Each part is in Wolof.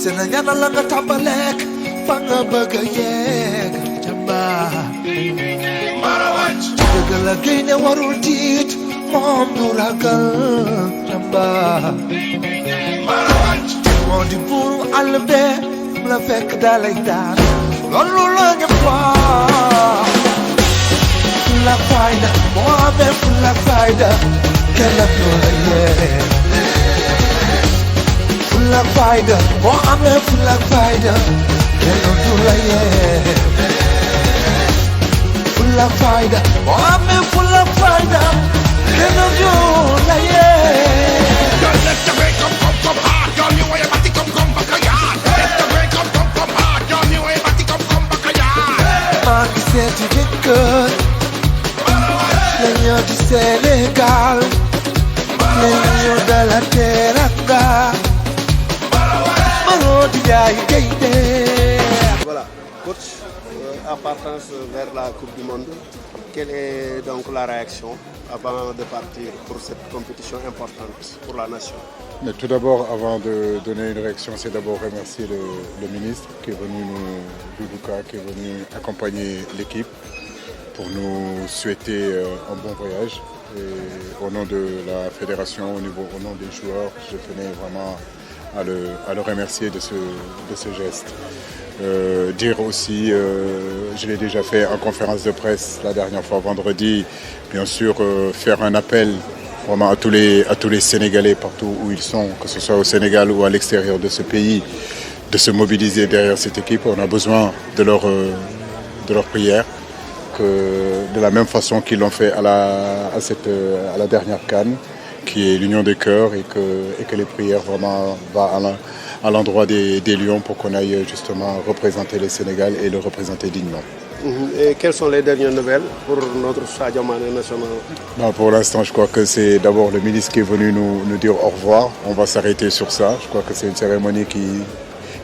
Sénégal la nga tàmbaleek fa nga bëgg a yegg jàmbaar dëgg la gaynde warul tiit moom du ragal jàmbaar moo di buuru àll bee la fekk dalay daan loolu la ñëpp wax fulla ak fayda moo amee fulla ak fayda kenn du la yee fulla ak fayda moo amee fulla ak fayda kenn du la yee fulla ak fayda moo amee fulla ak fayda kenn du la yee. Let the break come hard, girl, you way back come back a yard. Let the break come hard, girl, you way back come back a yard. maa ngi seeti jëkkër lañu di Sénégal lañu dala teranga maroo di jaay gaynde. Voilà, coach, en partance vers la Coupe du Monde, quelle est donc la réaction avant de partir pour cette compétition importante pour la nation? Mais tout d'abord, avant de donner une réaction, c'est d'abord remercier le ministre qui est venu Doudouka, qui est venu accompagner l'équipe pour nous souhaiter un bon voyage. Et au nom de la fédération, au nom des joueurs, je tenais vraiment à le remercier de ce geste. Dire aussi, je l'ai déjà fait en conférence de presse la dernière fois vendredi, bien sûr faire un appel vraiment à tous les Sénégalais partout où ils sont, que ce soit au Sénégal ou à l'extérieur de ce pays, de se mobiliser derrière cette équipe. On a besoin de leur prière, que de la même façon qu'ils l'ont fait à la dernière CAN, qui est l'union des cœurs, et que les prières vraiment vont à l'endroit des Lions pour qu'on aille justement représenter le Sénégal et le représenter dignement. Et quelles sont les dernières nouvelles pour notre Sadio Mané national? Pour l'instant, je crois que c'est d'abord le ministre qui est venu nous dire au revoir. On va s'arrêter sur ça. Je crois que c'est une cérémonie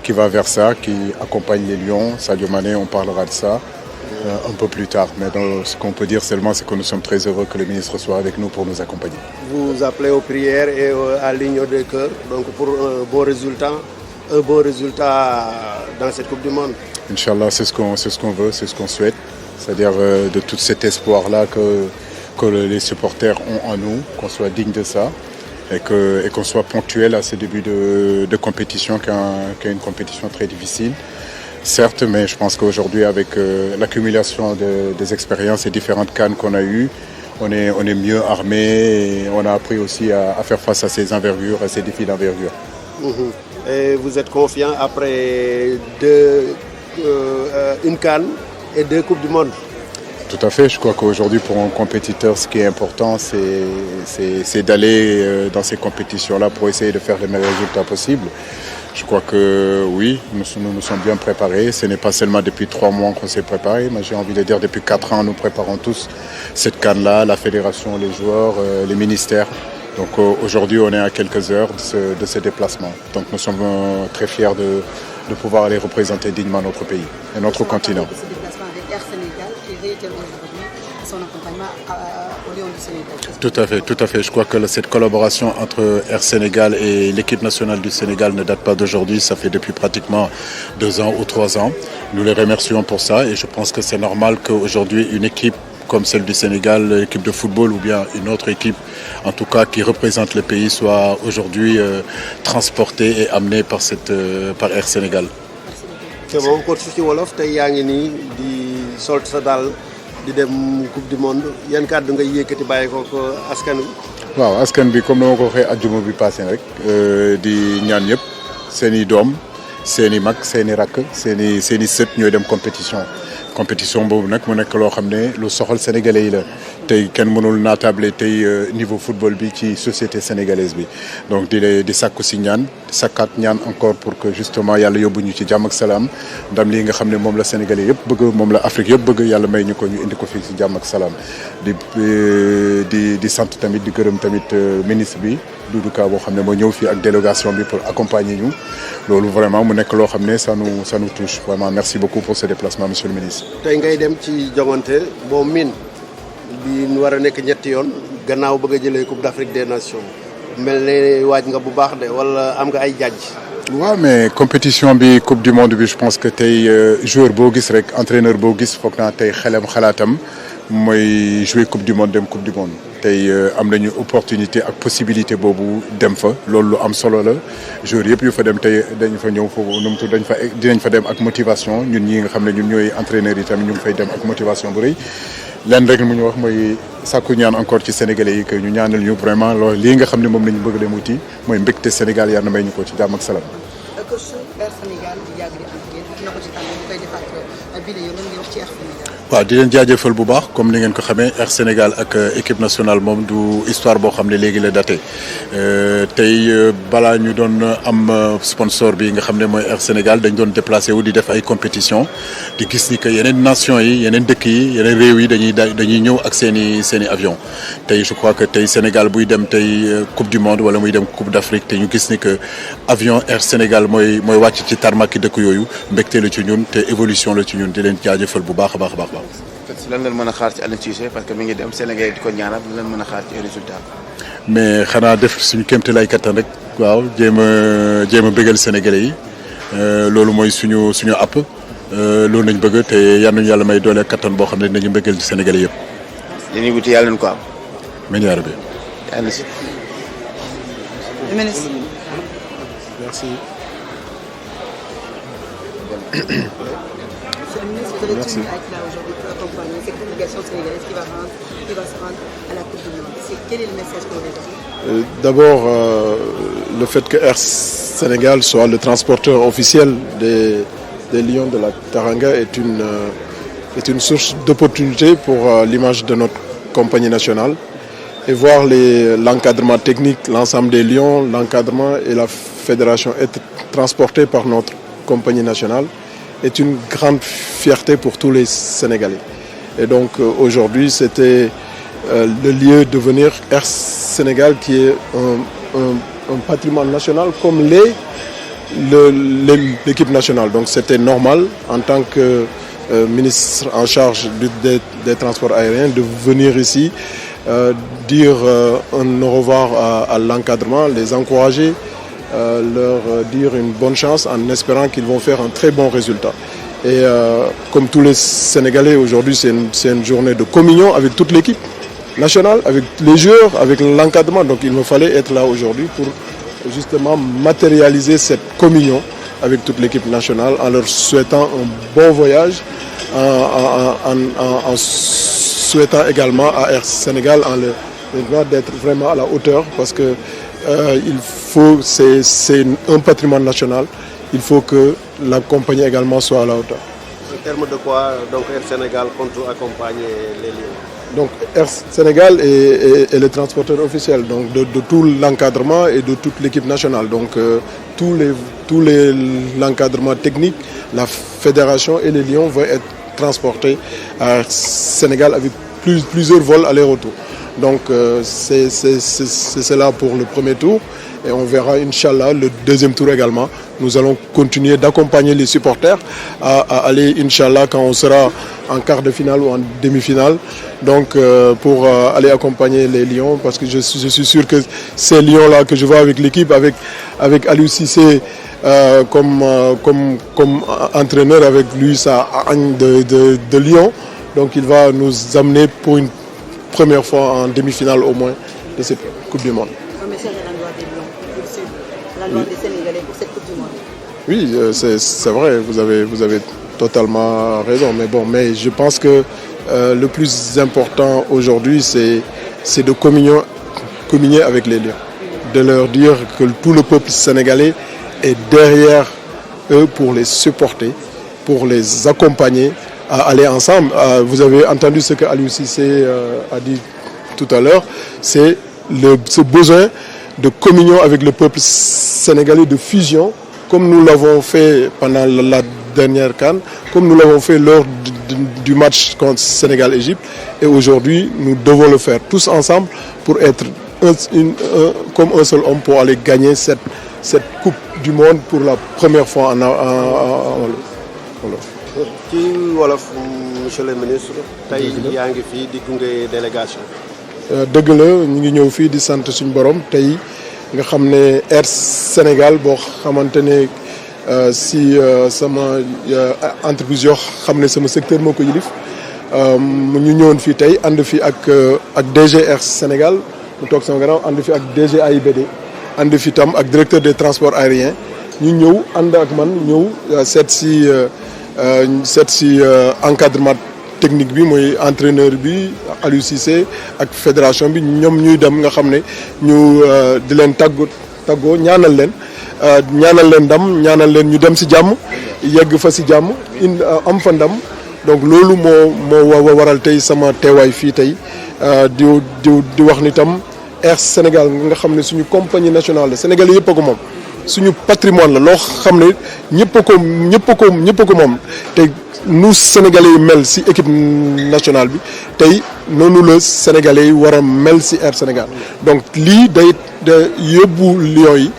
qui va vers ça, qui accompagne les Lions. Sadio Mané, on parlera de ça un peu plus tard. Mais ce qu'on peut dire seulement, c'est que nous sommes très heureux que le ministre soit avec nous pour nous accompagner. Vous appelez aux prières et à l'union des cœurs, donc pour un bon résultat dans cette Coupe du Monde. Inch'Allah, c'est ce qu'on veut, c'est ce qu'on souhaite. C'est-à-dire de tout cet espoir-là que les supporters ont en nous, qu'on soit digne de ça et qu'on soit ponctuel à ce début de compétition, qui est une compétition très difficile. Certes, mais je pense qu'aujourd'hui, avec l'accumulation des expériences et différentes cannes qu'on a eues, on est mieux armé et on a appris aussi à faire face à ces envergures, à ces défis d'envergure. Et vous êtes confiant après une CAN et 2 Coupes du Monde? Tout à fait. Je crois qu'aujourd'hui, pour un compétiteur, ce qui est important, c'est d'aller dans ces compétitions-là pour essayer de faire les meilleurs résultats possibles. Je crois que oui, nous nous sommes bien préparés. Ce n'est pas seulement depuis 3 mois qu'on s'est préparé, mais j'ai envie de dire depuis 4 ans, nous préparons tous cette CAN-là, la fédération, les joueurs, les ministères. Donc aujourd'hui, on est à quelques heures de ce déplacement. Donc nous sommes très fiers de pouvoir aller représenter dignement notre pays et notre continent. Ce déplacement avec Air Sénégal qui réitère aujourd'hui son accompagnement au Lion du Sénégal. Tout à fait. Je crois que cette collaboration entre Air Sénégal et l'équipe nationale du Sénégal ne date pas d'aujourd'hui. Ça fait depuis pratiquement 2 ans ou 3 ans. Nous les remercions pour ça et je pense que c'est normal qu'aujourd'hui une équipe comme celle du Sénégal, l'équipe de football ou bien une autre équipe, en tout cas qui représente le pays, soit aujourd'hui transportée et amenée par Air Sénégal. C'est bon, coach ci wolof tey yaa ngi nii di sol sa dal di dem Coupe du Monde yan kàddu nga yëkkati bàyyi ko askan wi. waaw askan bi comme ni ma ko waxee àjjuma bi passé rek di ñaan ñëpp seen i doom seen i mag seen i rakk seen i sët ñooy dem compétition boobu nag mu nekk loo xam ne lu soxal sénégalais yi la tey kenn mënul naatable tey niveau football bi ci société sénégalaise bi donc di sàkku si sakkaat ñaan encore pour que justement yàlla yóbbu ñu ci jàmm ak salaam ndam lii nga xam ne moom la sénégalais yëpp bëgg moom la Afrique yëpp bëgg yàlla may ñu ko ñu indi ko fii si jàmm ak salaam di sant tamit di gërëm tamit ministre bi Doudou Ka boo xam ne moo ñëw fii ak délégation bi pour accompagner ñu loolu vraiment mu nekk loo xam ne ça nous touche vraiment merci beaucoup pour ce déplacement monsieur le ministre. tey ngay dem ci joŋante boo miin bi ñu war a nekk ñetti yoon gannaaw bëgg a jëlee Coupe d'Afrique des Nations mel ne waaj nga bu baax de wala am nga ay jaaj. waaw mais compétition bi coupe du monde bi je pense que tey joueur boo gis rek entraîneur boo gis foog naa tey xalaatam mooy jouer coupe du monde dem coupe du monde tey am nañu opportunité ak possibilité boobu dem fa loolu lu am solo la joueur yëpp yu fa dem tey dañu fa ñëw foofu nu mu tudd dinañ fa dem ak motivation ñun ñi nga xam ne ñun ñooy entraîneurs yi tamit ñu ngi fay dem ak motivation bu rëy lenn rek mu ñu wax mooy sàkku ñaan encore ci sénégalais yi que ñu ñaanal ñu vraiment loolu lii nga xam ne moom la ñu bëgg dem wuti mooy mbégte Sénégal yàlla na may ñu ko ci jàmm ak salaam. coach Air Sénégal di yàgg di am yéen na ko ci tànn ñu koy defaat bii la yow lan ngay wax ci Air Sénégal. waaw di leen jaajëfal bu baax comme ni ngeen ko xamee Air Sénégal ak équipe nationale moom du histoire boo xam ne léegi la daté tey balaa ñu doon am sponsor bi nga xam ne mooy Air Sénégal dañ doon déplacé wu di def ay compétition di gis ni que yeneen nation yi yeneen dëkk yi yeneen réew yi dañuy ñëw ak seen i avion tey je crois que tey Sénégal buy dem tey coupe du monde wala muy dem coupe d'Afrique te ñu gis ni que avion Air Sénégal mooy wàcc ci tarmac dëkk yooyu mbégte la ci ñun te évolution la ci ñun di leen jaajëfal bu baax a baax a baax. lan leen mën a xaar ci Aliou Cissé parce que mi ngi dem Sénégal di ko ñaanal lan leen mën a xaar ci résultat. mais xanaa def suñu kéemtalaay kattan rek waaw jéem a bégal Sénégalais yi loolu mooy suñu app loolu nañ bëgg te yal nañu yàlla may doole kattan boo xam ne dinañu bégal Sénégalais yëpp. li ñuy wuti yàlla nañu ko am. amiin yaa rabbi. yàlla si. Ministre. Merci. Monsieur le ministre, vous avez tenu à être là aujourd'hui pour accompagner cette délégation sénégalaise qui va se rendre à la Coupe du Monde. Quel est le message que vous avez donné? D'abord, le fait que Air Sénégal soit le transporteur officiel des Lions de la Teranga est une source d'opportunité pour l'image de notre compagnie nationale. Et voir l'encadrement technique, l'ensemble des Lions, l'encadrement et la fédération être transportés par notre compagnie nationale est une grande fierté pour tous les Sénégalais. Et donc aujourd'hui, c'était le lieu de venir Air Sénégal qui est un patrimoine national comme l'équipe nationale. Donc c'était normal en tant que ministre en charge des transports aériens de venir ici dire un au revoir à l'encadrement, les encourager, leur dire une bonne chance en espérant qu'ils vont faire un très bon résultat. Et comme tous les Sénégalais, aujourd'hui c'est une journée de communion avec toute l'équipe nationale, avec les joueurs, avec l'encadrement. Donc il me fallait être là aujourd'hui pour justement matérialiser cette communion avec toute l'équipe nationale en leur souhaitant un bon voyage, en souhaitant également à Air Sénégal d'être vraiment à la hauteur parce que c'est un patrimoine national. Il faut que la compagnie également soit à la hauteur. En termes de quoi donc Air Sénégal compte accompagner les Lions? Donc Air Sénégal est le transporteur officiel donc de tout l'encadrement et de toute l'équipe nationale. Donc l'encadrement technique, la fédération et les Lions vont être transportés à Sénégal avec plusieurs vols aller-retour. Donc c'est cela pour le premier tour et on verra Inch'Allah le deuxième tour également. Nous allons continuer d'accompagner les supporters à aller Inch'Allah quand on sera en quart de finale ou en demi-finale. Donc pour aller accompagner les Lions parce que je suis sûr que ces Lions-là que je vois avec l'équipe, avec Aliou Cissé comme entraîneur, avec lui sa haine de Lyon. Donc il va nous amener pour une première fois en demi-finale au moins de cette Coupe du Monde. Un message à l'endroit des Lions, pour le Sud, à l'endroit des Sénégalais pour cette Coupe du Monde. Oui, c'est vrai, vous avez totalement raison. Mais je pense que le plus important aujourd'hui, c'est de communier avec les Lions. De leur dire que tout le peuple sénégalais est derrière eux pour les supporter, pour les accompagner, à aller ensemble. Vous avez entendu ce que Aliou Cissé a dit tout à l'heure, c'est ce besoin de communion avec le peuple sénégalais, de fusion, comme nous l'avons fait pendant la dernière CAN, comme nous l'avons fait lors du match contre Sénégal-Égypte. Et aujourd'hui, nous devons le faire tous ensemble pour être comme un seul homme pour aller gagner cette Coupe du Monde pour la première fois en ci wolof monsieur le ministre tey yaa ngi fii di gunge délégation. dëgg la ñu ngi ñëw fii di sant suñu borom tey nga xam ne Air Sénégal boo xamante ne si sama entreprise yoo xam ne sama secteur moo ko yilif ñu ñëwoon fii tey ànd fi ak DG Air Sénégal mu toog sama gannaaw ànd fi ak DG AIBD ànd fi tam ak directeur des transports aériens ñu ñëw ànd ak man ñëw seet si encadrement technique bi mooy entraîneur bi Aliou Cissé ak fédération bi ñoom ñuy dem nga xam ne ñu di leen tàggoo ñaanal leen ndam ñaanal leen ñu dem si jàmm yegg fa si jàmm am fa ndam donc loolu moo waral tey sama teewaay fii tey di wax ni tam Air Sénégal nga xam ne suñu compagnie nationale la Sénégal yëpp a ko moom suñu patrimoine la loo xam ne ñëpp a ko moom te nu Sénégalais yi mel si équipe nationale bi tey noonu la Sénégalais yi war a mel si Air Sénégal donc lii day yóbbu Lions yi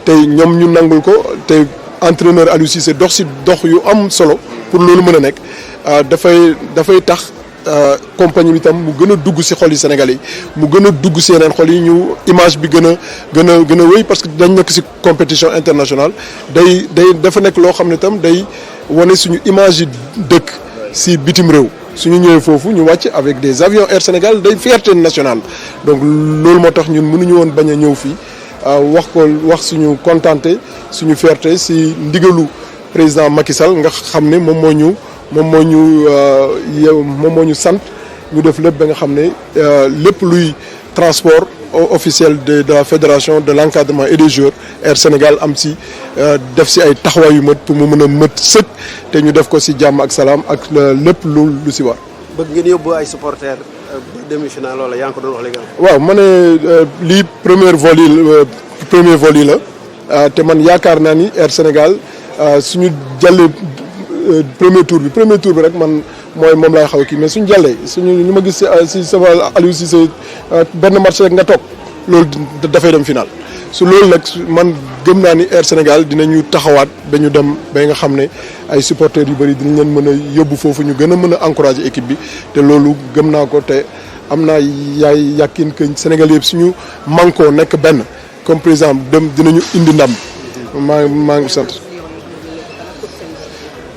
tey ñoom ñu nangul ko te entraîneur Aliou Cissé dox yu am solo pour loolu mën a nekk dafay tax compagnie bi tam mu gën a dugg si xol yi Sénégalais yi mu gën a dugg si yeneen xol yi ñu image bi gën a wéy parce que dañ nekk si compétition internationale dafa nekk loo xam ne tam day wane suñu image yi dëkk si bitim réew suñu ñëwee foofu ñu wàcc avec des avions Air Sénégal day fierté nationale donc loolu moo tax ñun mënuñu woon bañ a ñëw fii wax suñu contenté suñu fierté si ndigalu président Macky Sall nga xam ne moom moo ñu sant ñu def lépp ba nga xam ne lépp luy transport officiel de la fédération de l'encadrement et des joueurs Air Sénégal am si def si ay taxawaay yu mët pour mu mën a mët sëkk te ñu def ko si jàmm ak salaam ak lépp lu si war. bëgg ngeen yóbbu ay supporters demi-finale wala yaa ngi ko doon wax léegi. waaw ma ne lii premier vol yi la te man yaakaar naa ni Air Sénégal suñu jàllee premier tour bi rek man moom laay xaw kii mais suñu jàllee ñu ma gis si sama Aliou Cissé benn match rek nga toog loolu dafay dem final su loolu nag man gëm naa ni Air Sénégal dinañu taxawaat ba ñu dem ba nga xam ne ay supporters yu bëri dinañ leen mën a yóbbu foofu ñu gën a mën a encourager équipe bi te loolu gëm naa ko te am naa yàqin que Sénégal yëpp suñu mànkoo nekk benn comme par exemple dem dinañu indi ndam maa ngi sant.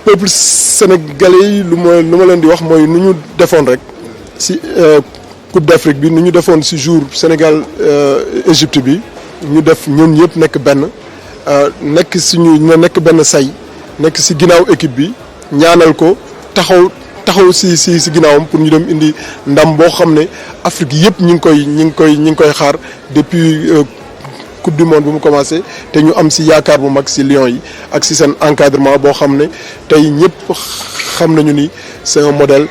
peuple sénégalais yi lu ma leen di wax mooy nu ñu defoon rek si Coupe d'Afrique bi nu ñu defoon si jour Sénégal Égypte bi ñu def ñun yëpp nekk benn nekk benn say nekk si ginnaaw équipe bi ñaanal ko taxaw si ginnaawam pour ñu dem indi ndam boo xam ne Afrique yëpp ñi ngi koy xaar depuis Coupe du monde bu mu commencé te ñu am si yaakaar bu mag si Lions yi ak si seen encadrement boo xam ne tey ñëpp xam nañu ni c'est un modèle